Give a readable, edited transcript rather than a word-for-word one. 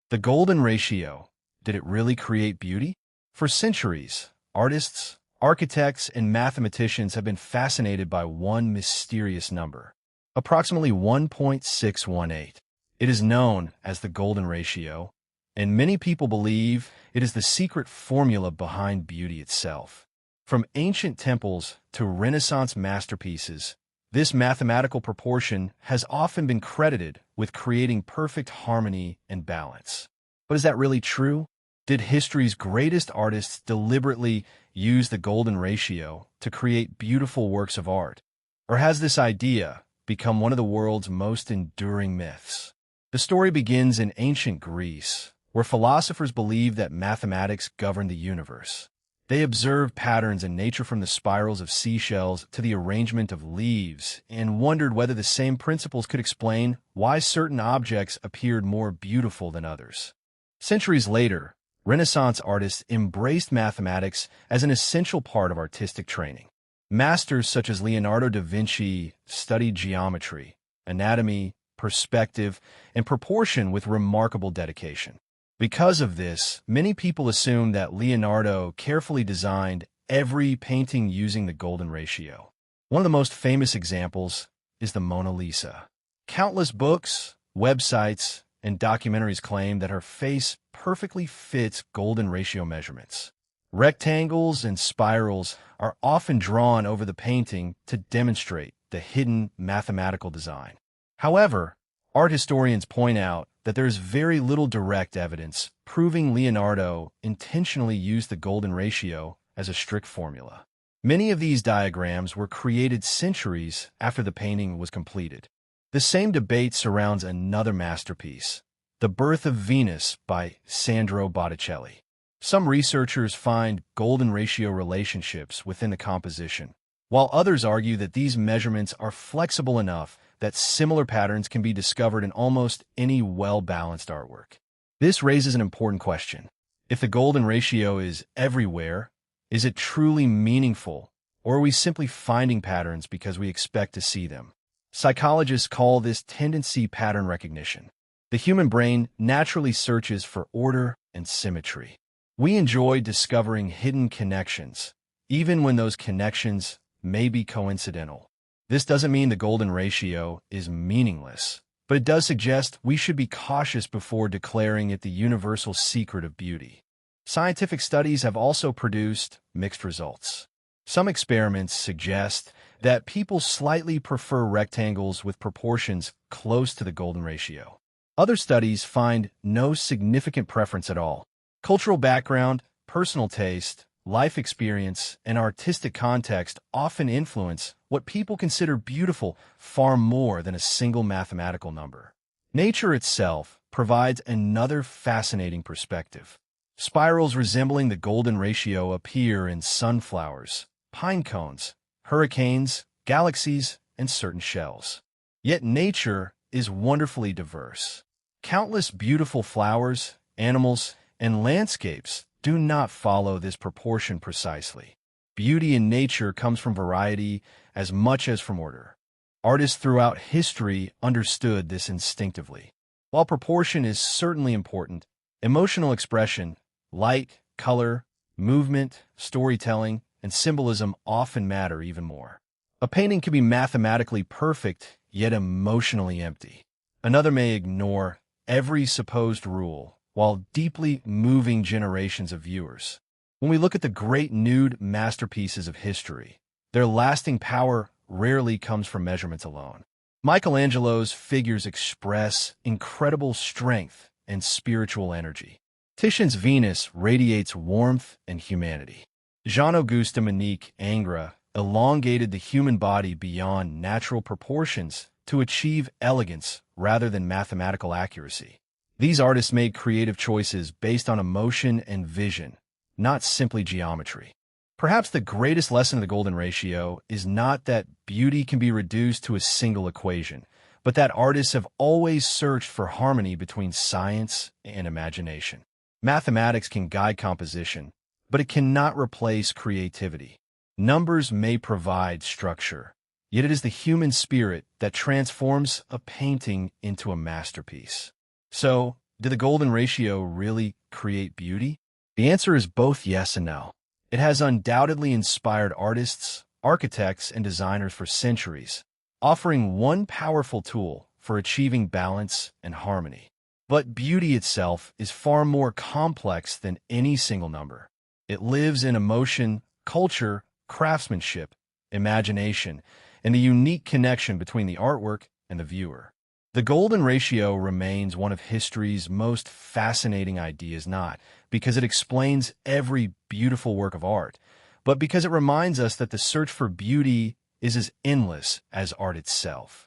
The golden ratio. Did it really create beauty? For centuries, artists, architects, and mathematicians have been fascinated by one mysterious number, approximately 1.618. It is known as the golden ratio, and many people believe it is the secret formula behind beauty itself. From ancient temples to Renaissance masterpieces, this mathematical proportion has often been credited with creating perfect harmony and balance. But is that really true? Did history's greatest artists deliberately use the golden ratio to create beautiful works of art? Or has this idea become one of the world's most enduring myths? The story begins in ancient Greece, where philosophers believed that mathematics governed the universe. They observed patterns in nature, from the spirals of seashells to the arrangement of leaves, and wondered whether the same principles could explain why certain objects appeared more beautiful than others. Centuries later, Renaissance artists embraced mathematics as an essential part of artistic training. Masters such as Leonardo da Vinci studied geometry, anatomy, perspective, and proportion with remarkable dedication. Because of this, many people assume that Leonardo carefully designed every painting using the golden ratio. One of the most famous examples is the Mona Lisa. Countless books, websites, and documentaries claim that her face perfectly fits golden ratio measurements. Rectangles and spirals are often drawn over the painting to demonstrate the hidden mathematical design. However, art historians point out that there is very little direct evidence proving Leonardo intentionally used the golden ratio as a strict formula. Many of these diagrams were created centuries after the painting was completed. The same debate surrounds another masterpiece, The Birth of Venus by Sandro Botticelli. Some researchers find golden ratio relationships within the composition, while others argue that these measurements are flexible enough that similar patterns can be discovered in almost any well-balanced artwork. This raises an important question. If the golden ratio is everywhere, is it truly meaningful, or are we simply finding patterns because we expect to see them? Psychologists call this tendency pattern recognition. The human brain naturally searches for order and symmetry. We enjoy discovering hidden connections, even when those connections may be coincidental. This doesn't mean the golden ratio is meaningless, but it does suggest we should be cautious before declaring it the universal secret of beauty. Scientific studies have also produced mixed results. Some experiments suggest that people slightly prefer rectangles with proportions close to the golden ratio. Other studies find no significant preference at all. Cultural background, personal taste, life experience, and artistic context often influence what people consider beautiful far more than a single mathematical number. Nature itself provides another fascinating perspective. Spirals resembling the golden ratio appear in sunflowers, pine cones, hurricanes, galaxies, and certain shells. Yet nature is wonderfully diverse. Countless beautiful flowers, animals, and landscapes do not follow this proportion precisely. Beauty in nature comes from variety as much as from order. Artists throughout history understood this instinctively. While proportion is certainly important, emotional expression, light, color, movement, storytelling, and symbolism often matter even more. A painting can be mathematically perfect, yet emotionally empty. Another may ignore every supposed rule, while deeply moving generations of viewers. When we look at the great nude masterpieces of history, their lasting power rarely comes from measurements alone. Michelangelo's figures express incredible strength and spiritual energy. Titian's Venus radiates warmth and humanity. Jean-Auguste Dominique Ingres elongated the human body beyond natural proportions to achieve elegance rather than mathematical accuracy. These artists made creative choices based on emotion and vision, not simply geometry. Perhaps the greatest lesson of the golden ratio is not that beauty can be reduced to a single equation, but that artists have always searched for harmony between science and imagination. Mathematics can guide composition, but it cannot replace creativity. Numbers may provide structure, yet it is the human spirit that transforms a painting into a masterpiece. So, Did the golden ratio really create beauty? The answer is both yes and no. It has undoubtedly inspired artists, architects, and designers for centuries, offering one powerful tool for achieving balance and harmony. But beauty itself is far more complex than any single number. It lives in emotion, culture, craftsmanship, imagination, and the unique connection between the artwork and the viewer. The golden ratio remains one of history's most fascinating ideas, not because it explains every beautiful work of art, but because it reminds us that the search for beauty is as endless as art itself.